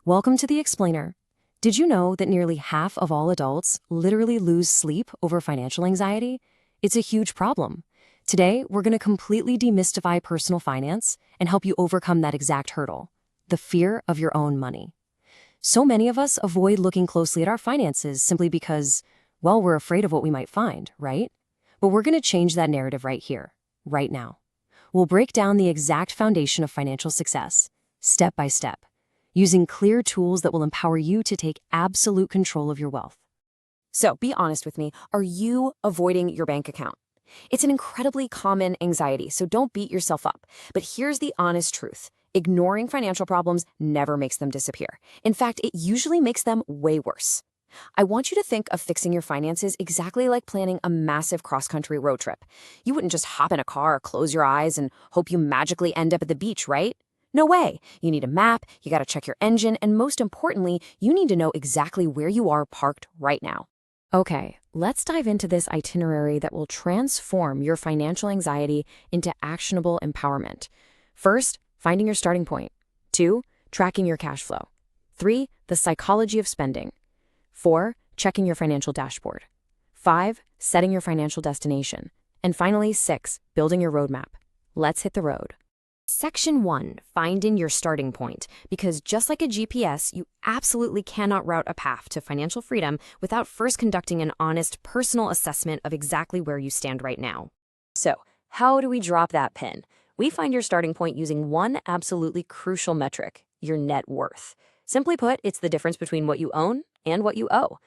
Welcome to the Explainer. Did you know that nearly half of all adults literally lose sleep over financial anxiety? It's a huge problem. Today, we're going to completely demystify personal finance and help you overcome that exact hurdle, the fear of your own money. So many of us avoid looking closely at our finances simply because, well, we're afraid of what we might find, right? But we're going to change that narrative right here, right now. We'll break down the exact foundation of financial success, step by step, using clear tools that will empower you to take absolute control of your wealth. So be honest with me, are you avoiding your bank account? It's an incredibly common anxiety, so don't beat yourself up. But here's the honest truth. Ignoring financial problems never makes them disappear. In fact, it usually makes them way worse. I want you to think of fixing your finances exactly like planning a massive cross-country road trip. You wouldn't just hop in a car, close your eyes, and hope you magically end up at the beach, right? No way. You need a map, you gotta check your engine, and most importantly, you need to know exactly where you are parked right now. Okay, let's dive into this itinerary that will transform your financial anxiety into actionable empowerment. First, finding your starting point. 2, tracking your cash flow. 3, the psychology of spending. 4, checking your financial dashboard. 5, setting your financial destination. And finally, 6, building your roadmap. Let's hit the road. Section 1, finding your starting point, because just like a GPS, you absolutely cannot route a path to financial freedom without first conducting an honest personal assessment of exactly where you stand right now. So, how do we drop that pin? We find your starting point using one absolutely crucial metric, your net worth. Simply put, it's the difference between what you own and what you owe.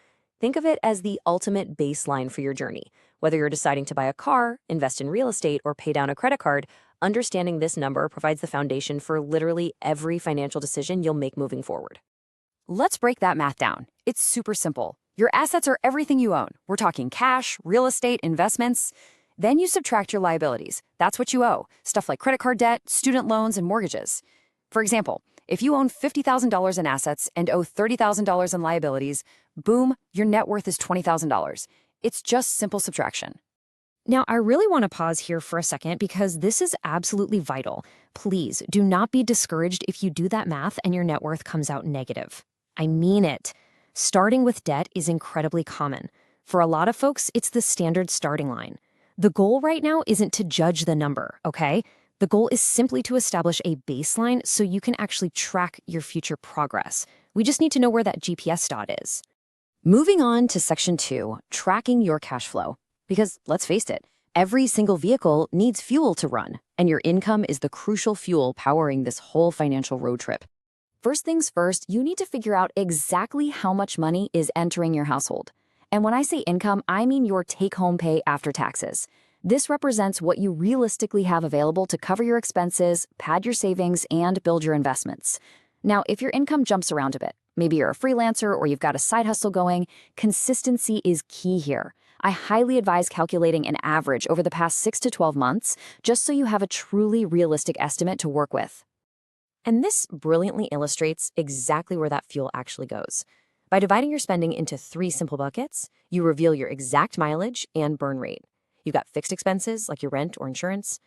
Think of it as the ultimate baseline for your journey. Whether you're deciding to buy a car, invest in real estate, or pay down a credit card, understanding this number provides the foundation for literally every financial decision you'll make moving forward. Let's break that math down. It's super simple. Your assets are everything you own. We're talking cash, real estate, investments. Then you subtract your liabilities. That's what you owe. Stuff like credit card debt, student loans, and mortgages. For example, if you own $50,000 in assets and owe $30,000 in liabilities, boom, your net worth is $20,000. It's just simple subtraction. Now, I really want to pause here for a second because this is absolutely vital. Please do not be discouraged if you do that math and your net worth comes out negative. I mean it. Starting with debt is incredibly common. For a lot of folks, it's the standard starting line. The goal right now isn't to judge the number, okay? The goal is simply to establish a baseline so you can actually track your future progress. We just need to know where that GPS dot is. Moving on to Section 2, tracking your cash flow. Because let's face it, every single vehicle needs fuel to run, and your income is the crucial fuel powering this whole financial road trip. First things first, you need to figure out exactly how much money is entering your household. And when I say income, I mean your take-home pay after taxes. This represents what you realistically have available to cover your expenses, pad your savings, and build your investments. Now, if your income jumps around a bit, maybe you're a freelancer or you've got a side hustle going, consistency is key here. I highly advise calculating an average over the past 6 to 12 months, just so you have a truly realistic estimate to work with. And this brilliantly illustrates exactly where that fuel actually goes. By dividing your spending into 3 simple buckets, you reveal your exact mileage and burn rate. You've got fixed expenses like your rent or insurance,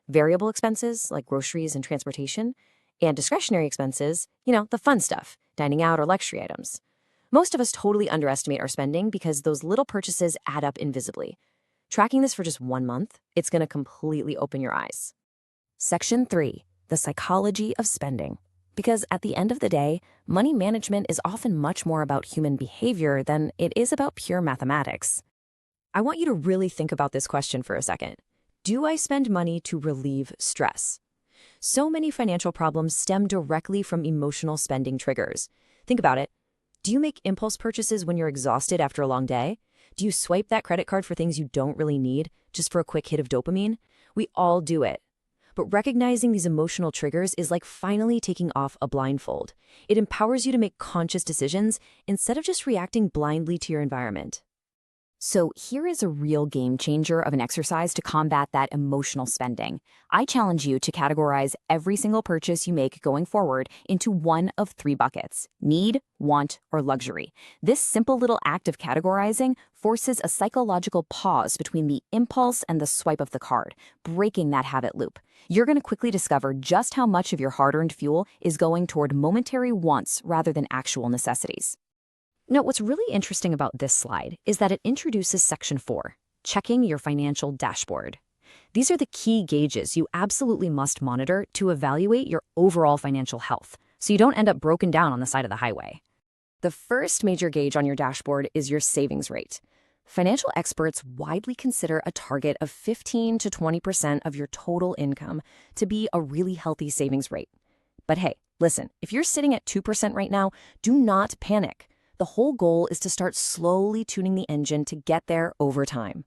variable expenses like groceries and transportation, and discretionary expenses, the fun stuff, dining out or luxury items. Most of us totally underestimate our spending because those little purchases add up invisibly. Tracking this for just 1 month, it's going to completely open your eyes. Section 3, the psychology of spending. Because at the end of the day, money management is often much more about human behavior than it is about pure mathematics. I want you to really think about this question for a second. Do I spend money to relieve stress? So many financial problems stem directly from emotional spending triggers. Think about it. Do you make impulse purchases when you're exhausted after a long day? Do you swipe that credit card for things you don't really need, just for a quick hit of dopamine? We all do it. But recognizing these emotional triggers is like finally taking off a blindfold. It empowers you to make conscious decisions instead of just reacting blindly to your environment. So here is a real game changer of an exercise to combat that emotional spending. I challenge you to categorize every single purchase you make going forward into one of three buckets: need, want, or luxury. This simple little act of categorizing forces a psychological pause between the impulse and the swipe of the card, breaking that habit loop. You're going to quickly discover just how much of your hard-earned fuel is going toward momentary wants rather than actual necessities. Now, what's really interesting about this slide is that it introduces Section 4, checking your financial dashboard. These are the key gauges you absolutely must monitor to evaluate your overall financial health, so you don't end up broken down on the side of the highway. The first major gauge on your dashboard is your savings rate. Financial experts widely consider a target of 15 to 20% of your total income to be a really healthy savings rate. But hey, listen, if you're sitting at 2% right now, do not panic. The whole goal is to start slowly tuning the engine to get there over time.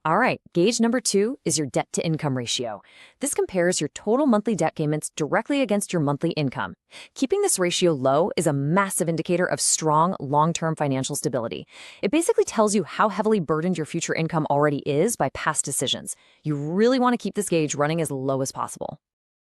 All right, gauge number 2 is your debt-to-income ratio. This compares your total monthly debt payments directly against your monthly income. Keeping this ratio low is a massive indicator of strong, long-term financial stability. It basically tells you how heavily burdened your future income already is by past decisions. You really want to keep this gauge running as low as possible.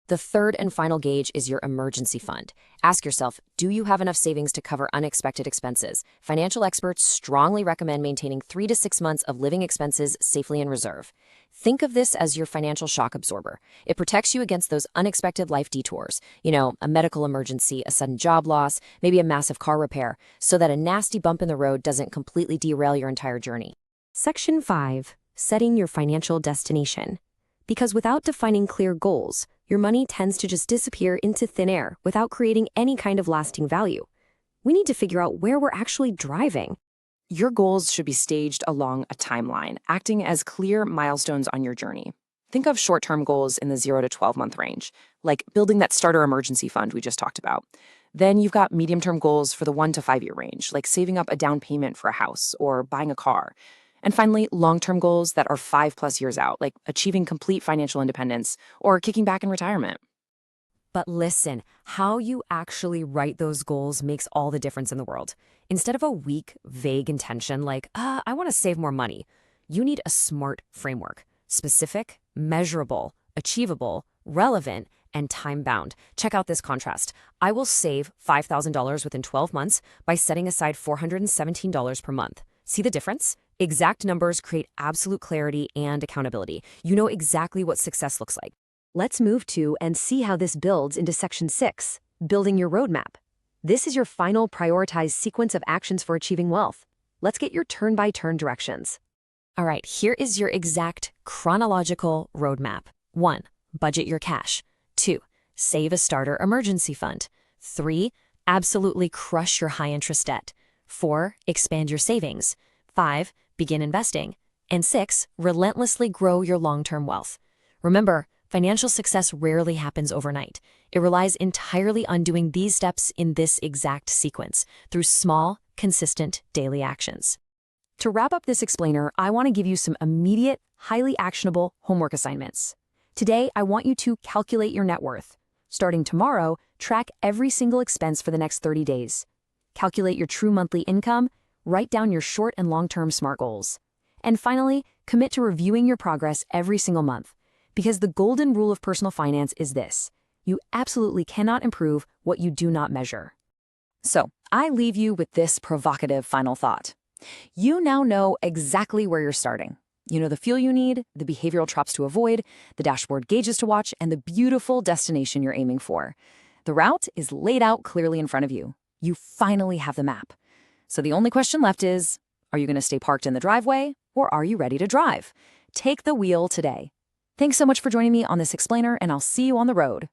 The third and final gauge is your emergency fund. Ask yourself, do you have enough savings to cover unexpected expenses? Financial experts strongly recommend maintaining 3 to 6 months of living expenses safely in reserve. Think of this as your financial shock absorber. It protects you against those unexpected life detours, a medical emergency, a sudden job loss, maybe a massive car repair, so that a nasty bump in the road doesn't completely derail your entire journey. Section 5, setting your financial destination. Because without defining clear goals, your money tends to just disappear into thin air without creating any kind of lasting value. We need to figure out where we're actually driving. Your goals should be staged along a timeline, acting as clear milestones on your journey. Think of short-term goals in the 0 to 12-month range, like building that starter emergency fund we just talked about. Then you've got medium-term goals for the 1 to 5-year range, like saving up a down payment for a house or buying a car. And finally, long-term goals that are 5+ years out, like achieving complete financial independence or kicking back in retirement. But listen, how you actually write those goals makes all the difference in the world. Instead of a weak, vague intention like, I want to save more money, you need a SMART framework: specific, measurable, achievable, relevant, and time-bound. Check out this contrast. I will save $5,000 within 12 months by setting aside $417 per month. See the difference? Exact numbers create absolute clarity and accountability. You know exactly what success looks like. Let's move to and see how this builds into Section 6, building your roadmap. This is your final prioritized sequence of actions for achieving wealth. Let's get your turn-by-turn directions. All right, here is your exact chronological roadmap. 1. Budget your cash. 2. Save a starter emergency fund. 3. Absolutely crush your high-interest debt. 4. Expand your savings. 5. Begin investing. And 6. Relentlessly grow your long-term wealth. Remember, financial success rarely happens overnight. It relies entirely on doing these steps in this exact sequence through small, consistent daily actions. To wrap up this explainer, I want to give you some immediate, highly actionable homework assignments. Today, I want you to calculate your net worth. Starting tomorrow, track every single expense for the next 30 days. Calculate your true monthly income. Write down your short and long-term SMART goals. And finally, commit to reviewing your progress every single month. Because the golden rule of personal finance is this: you absolutely cannot improve what you do not measure. So, I leave you with this provocative final thought. You now know exactly where you're starting. You know the fuel you need, the behavioral traps to avoid, the dashboard gauges to watch, and the beautiful destination you're aiming for. The route is laid out clearly in front of you. You finally have the map. So the only question left is, are you going to stay parked in the driveway, or are you ready to drive? Take the wheel today. Thanks so much for joining me on this explainer, and I'll see you on the road.